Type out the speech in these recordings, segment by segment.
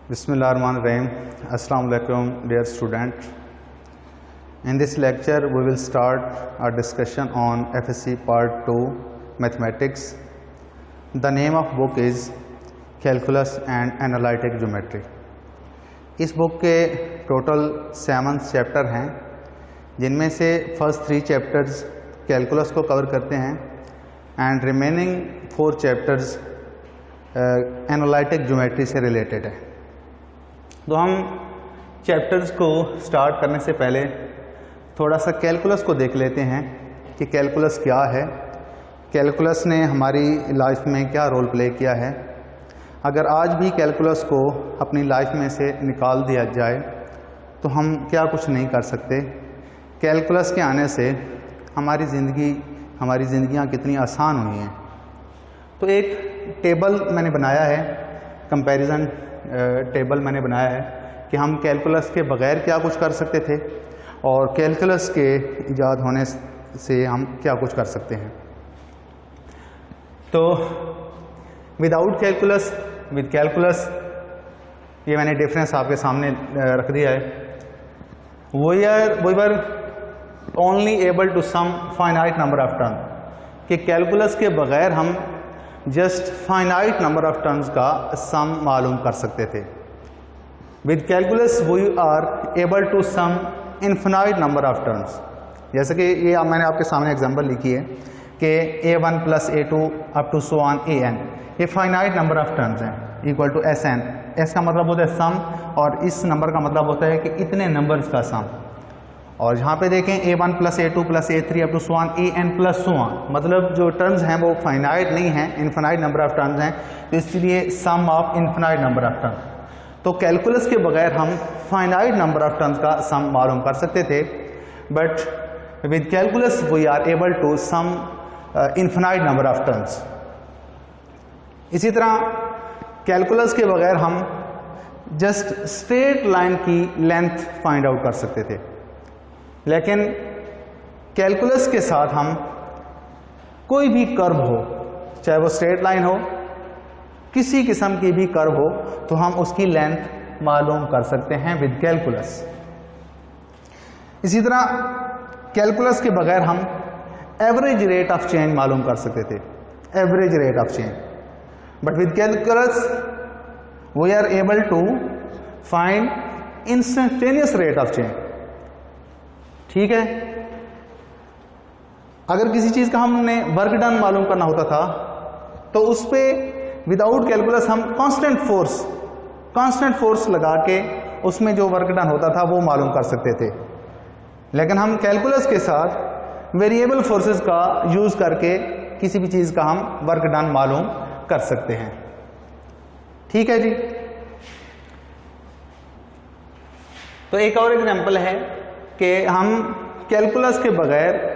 Bismillahirrahmanirrahim. Assalamu alaikum, dear student. In this lecture, we will start our discussion on FSC Part 2 Mathematics. The name of book is Calculus and Analytic Geometry. इस book के total 7 chapter हैं, जिनमें से first 3 chapters calculus को cover करते हैं and remaining 4 chapters analytic geometry से related है। तो हम चैप्टर्स को स्टार्ट करने से पहले थोड़ा सा कैलकुलस को देख लेते हैं कि कैलकुलस क्या है, कैलकुलस ने हमारी लाइफ में क्या रोल प्ले किया है। अगर आज भी कैलकुलस को अपनी लाइफ में से निकाल दिया जाए तो हम क्या कुछ नहीं कर सकते। कैलकुलस के आने से हमारी ज़िंदगियाँ कितनी आसान हुई हैं। तो एक टेबल मैंने बनाया है, कंपैरिजन टेबल मैंने बनाया है कि हम कैलकुलस के बग़ैर क्या कुछ कर सकते थे और कैलकुलस के ईजाद होने से हम क्या कुछ कर सकते हैं। तो विदाउट कैलकुलस, विद कैलकुलस, ये मैंने डिफरेंस आपके सामने रख दिया है। We were only able to sum finite number of term, कि कैलकुलस के बग़ैर हम just finite number of terms का सम मालूम कर सकते थे। With calculus we are able to sum infinite number of terms. जैसे कि ये मैंने आपके सामने एग्जांपल लिखी है कि a1 + a2 up to so on an, ये फाइनाइट नंबर ऑफ टर्म्स हैं इक्वल टू sn। s का मतलब होता है सम और इस नंबर का मतलब होता है कि इतने नंबर्स का सम। और यहाँ पे देखें a1 + a2 + a3 up to so on an + so on, मतलब जो टर्म्स हैं वो फाइनाइट नहीं हैं, इन्फिनाइट नंबर ऑफ टर्म्स हैं, तो इसलिए sum of infinite number of terms. तो कैलकुलस के बगैर हम फाइनाइट नंबर ऑफ टर्म्स का सम मालूम कर सकते थे, but with calculus we are able to sum infinite number of terms. इसी तरह कैलकुलस के बगैर हम जस्ट स्ट्रेट लाइन की लेंथ फाइंड आउट कर सकते थे, लेकिन कैलकुलस के साथ हम कोई भी कर्व हो, चाहे वो स्ट्रेट लाइन हो, किसी किस्म की भी कर्व हो, तो हम उसकी लेंथ मालूम कर सकते हैं विद कैलकुलस। इसी तरह कैलकुलस के बगैर हम एवरेज रेट ऑफ चेंज मालूम कर सकते थे, average rate of change, but with calculus we are able to find instantaneous rate of change. ठीक है, अगर किसी चीज का हमने वर्क डन मालूम करना होता था तो उस पर विदाउट कैलकुलस हम कांस्टेंट फोर्स लगा के उसमें जो वर्क डन होता था वो मालूम कर सकते थे, लेकिन हम कैलकुलस के साथ वेरिएबल फोर्सेस का यूज करके किसी भी चीज का हम वर्क डन मालूम कर सकते हैं। ठीक है जी। तो एक और एग्जांपल है कि हम कैलकुलस के बगैर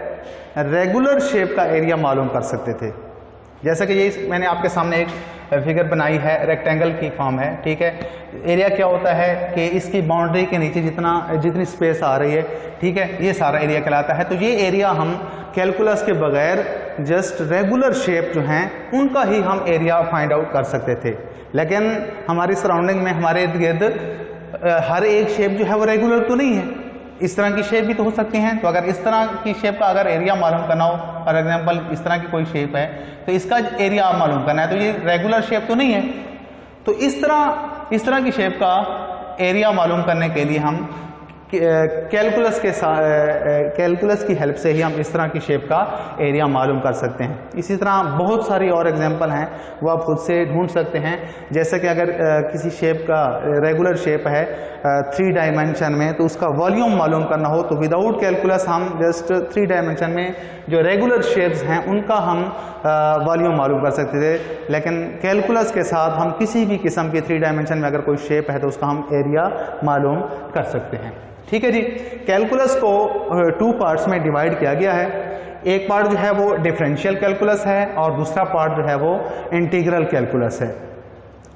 रेगुलर शेप का एरिया मालूम कर सकते थे। जैसा कि ये मैंने आपके सामने एक फिगर बनाई है, रेक्टेंगल की फॉर्म है। ठीक है, एरिया क्या होता है कि इसकी बाउंड्री के नीचे जितनी स्पेस आ रही है, ठीक है, ये सारा एरिया कहलाता है। तो ये एरिया हम कैलकुलस के बगैर जस्ट रेगुलर शेप जो हैं उनका ही हम एरिया फाइंड आउट कर सकते थे, लेकिन हमारी सराउंडिंग में, हमारे इर्द गिर्द हर एक शेप जो है वो रेगुलर तो नहीं है, इस तरह की शेप भी तो हो सकती हैं। तो अगर इस तरह की शेप का अगर एरिया मालूम करना हो, फॉर एग्जांपल इस तरह की कोई शेप है तो इसका एरिया आप मालूम करना है, तो ये रेगुलर शेप तो नहीं है। तो इस तरह की शेप का एरिया मालूम करने के लिए हम कैलकुलस की हेल्प से ही हम इस तरह की शेप का एरिया मालूम कर सकते हैं। इसी तरह बहुत सारी और एग्जांपल हैं, वो आप खुद से ढूंढ सकते हैं। जैसे कि अगर किसी शेप का रेगुलर शेप है 3 डायमेंशन में, तो उसका वॉल्यूम मालूम करना हो तो विदाउट कैलकुलस हम जस्ट 3 डायमेंशन में जो रेगुलर शेप्स हैं उनका हम वॉल्यूम मालूम कर सकते थे, लेकिन कैलकुलस के साथ हम किसी भी किस्म की 3 डायमेंशन में अगर कोई शेप है तो उसका हम एरिया मालूम कर सकते हैं। ठीक है जी। कैलकुलस को 2 पार्ट्स में डिवाइड किया गया है। एक पार्ट जो है वो डिफरेंशियल कैलकुलस है और दूसरा पार्ट जो है वो इंटीग्रल कैलकुलस है।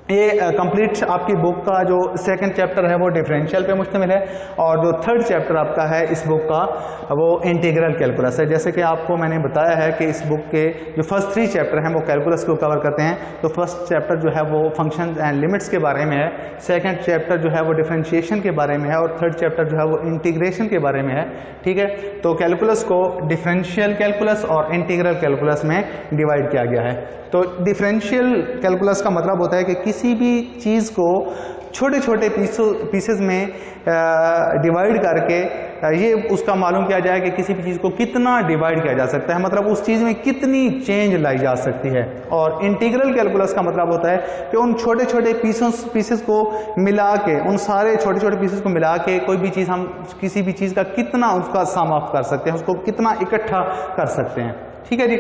ये कंप्लीट आपकी बुक का जो सेकंड चैप्टर है वो डिफरेंशियल पे मुश्तमिल है, और जो थर्ड चैप्टर आपका है इस बुक का वो इंटीग्रल कैलकुलस है। जैसे कि आपको मैंने बताया है कि इस बुक के जो फर्स्ट 3 चैप्टर हैं वो कैलकुलस को कवर करते हैं। तो फर्स्ट चैप्टर जो है वो फंक्शन एंड लिमिट्स के बारे में है, सेकेंड चैप्टर जो है वो डिफरेंशिएशन के बारे में है, और थर्ड चैप्टर जो है वो इंटीग्रेशन के बारे में है। ठीक है, तो कैलकुलस को डिफरेंशियल कैलकुलस और इंटीग्रल कैलकुलस में डिवाइड किया गया है। तो डिफरेंशियल कैलकुलस का मतलब होता है कि किसी भी चीज़ को छोटे छोटे पीसेस में डिवाइड करके ये उसका मालूम किया जाए कि किसी भी चीज़ को कितना डिवाइड किया जा सकता है, मतलब उस चीज़ में कितनी चेंज लाई जा सकती है। और इंटीग्रल कैलकुलस का मतलब होता है कि उन छोटे छोटे पीसेस को मिला के, उन सारे छोटे छोटे पीसेस को मिला के कोई भी चीज़, हम किसी भी चीज़ का कितना उसका सम ऑफ कर सकते हैं, उसको कितना इकट्ठा कर सकते हैं। ठीक है जी।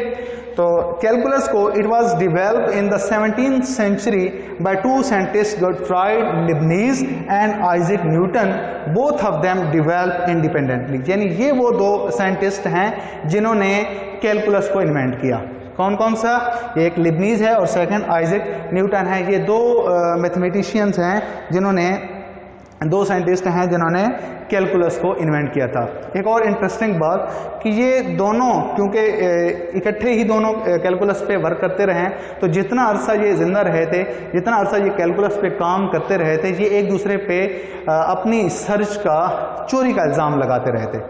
तो कैलकुलस को it was develop in the 17th century by 2 scientist Gottfried Leibniz and Isaac Newton, both of them develop independently. यानी ये वो 2 साइंटिस्ट हैं जिन्होंने कैलकुलस को इन्वेंट किया। कौन कौन सा? एक लिबनीज है और सेकंड आइजैक न्यूटन है। ये 2 मैथमेटिशियंस हैं जिन्होंने, 2 साइंटिस्ट हैं जिन्होंने कैलकुलस को इन्वेंट किया था। एक और इंटरेस्टिंग बात कि ये दोनों, क्योंकि इकट्ठे ही दोनों कैलकुलस पे वर्क करते रहे, तो जितना अरसा ये जिंदा रहे थे, जितना अरसा ये कैलकुलस पे काम करते रहे थे, ये एक दूसरे पे अपनी सर्च का चोरी का इल्ज़ाम लगाते रहे थे।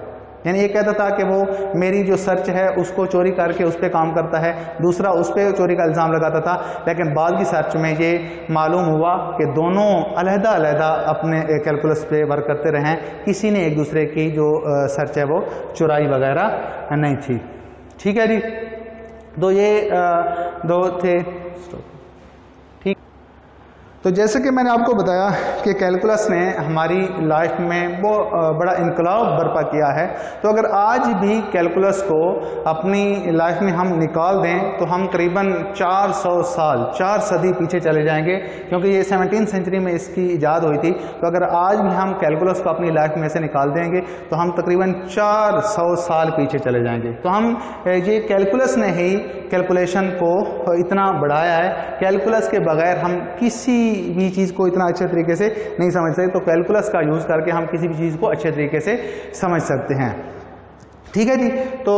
यानी ये कहता था कि वो मेरी जो सर्च है उसको चोरी करके उस पर काम करता है, दूसरा उस पर चोरी का इल्ज़ाम लगाता था। लेकिन बाद की सर्च में ये मालूम हुआ कि दोनों अलहदा अलहदा अपने कैलकुलस पे वर्क करते रहे, किसी ने एक दूसरे की जो सर्च है वो चुराई वगैरह नहीं थी। ठीक है जी। तो ये 2 थे। ठीक, तो जैसे कि मैंने आपको बताया कि कैलकुलस ने हमारी लाइफ में वो बड़ा इनकलाब बर्पा किया है। तो अगर आज भी कैलकुलस को अपनी लाइफ में हम निकाल दें तो हम करीबन 400 साल, 4 सदी पीछे चले जाएंगे, क्योंकि ये 17th सेंचुरी में इसकी ईजाद हुई थी। तो अगर आज भी हम कैलकुलस को अपनी लाइफ में से निकाल देंगे तो हम तकरीबन 400 साल पीछे चले जाएंगे। तो हम ये कैलकुलस ने ही कैलकुलेशन को इतना बढ़ाया है। कैलकुलस के बगैर हम किसी भी चीज़ को इतना अच्छे तरीके से नहीं समझ सकते। तो कैलकुलस का यूज़ करके हम किसी भी चीज़ को अच्छे तरीके से समझ सकते हैं। ठीक है जी। तो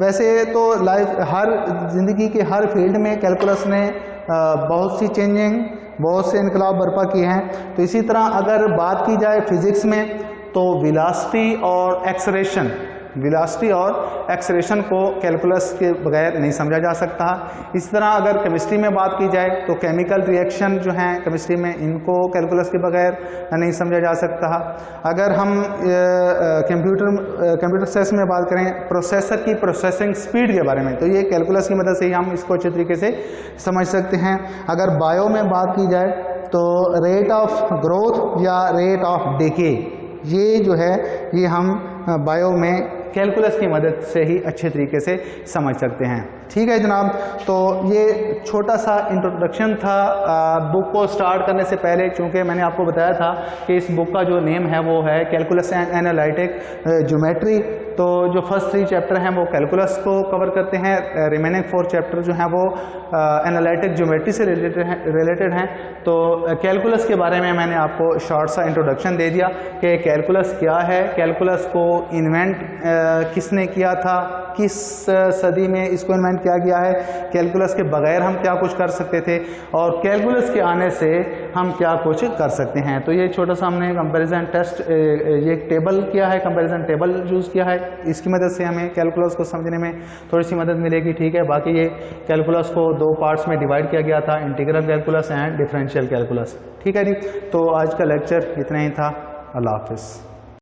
वैसे तो लाइफ, हर ज़िंदगी के हर फील्ड में कैलकुलस ने बहुत सी चेंजिंग, बहुत से इनकलाब बर्पा किए हैं। तो इसी तरह अगर बात की जाए फिज़िक्स में, तो वेलोसिटी और एक्सेलरेशन को कैलकुलस के बगैर नहीं समझा जा सकता। इस तरह अगर केमिस्ट्री में बात की जाए तो केमिकल रिएक्शन जो हैं केमिस्ट्री में, इनको कैलकुलस के बगैर नहीं समझा जा सकता। अगर हम कंप्यूटर साइंस में बात करें, प्रोसेसर की प्रोसेसिंग स्पीड के बारे में, तो ये कैलकुलस की मदद से ही हम इसको अच्छे तरीके से समझ सकते हैं। अगर बायो में बात की जाए तो रेट ऑफ ग्रोथ या रेट ऑफ डिके, ये जो है ये हम बायो में कैलकुलस की मदद से ही अच्छे तरीके से समझ सकते हैं। ठीक है जनाब। तो ये छोटा सा इंट्रोडक्शन था बुक को स्टार्ट करने से पहले, चूँकि मैंने आपको बताया था कि इस बुक का जो नेम है वो है कैलकुलस एंड एनालिटिक ज्योमेट्री। तो जो फर्स्ट 3 चैप्टर हैं वो कैलकुलस को कवर करते हैं, रिमेनिंग 4 चैप्टर जो हैं वो एनालिटिक ज्योमेट्री से रिलेटेड हैं। तो कैलकुलस के बारे में मैंने आपको शॉर्ट सा इंट्रोडक्शन दे दिया कि कैलकुलस क्या है, कैलकुलस को इन्वेंट किसने किया था, किस सदी में इसको इन्वेंट किया गया है, कैलकुलस के बगैर हम क्या कुछ कर सकते थे, और कैलकुलस के आने से हम क्या कुछ कर सकते हैं। तो ये छोटा सा हमने कंपैरिजन टेस्ट, ये टेबल किया है, कंपैरिजन टेबल यूज़ किया है। इसकी मदद से हमें कैलकुलस को समझने में थोड़ी सी मदद मिलेगी। ठीक है। बाकी ये कैलकुलस को 2 पार्ट्स में डिवाइड किया गया था, integral calculus and differential calculus. ठीक है जी। तो आज का लेक्चर इतना ही था। अल्लाह हाफिज़।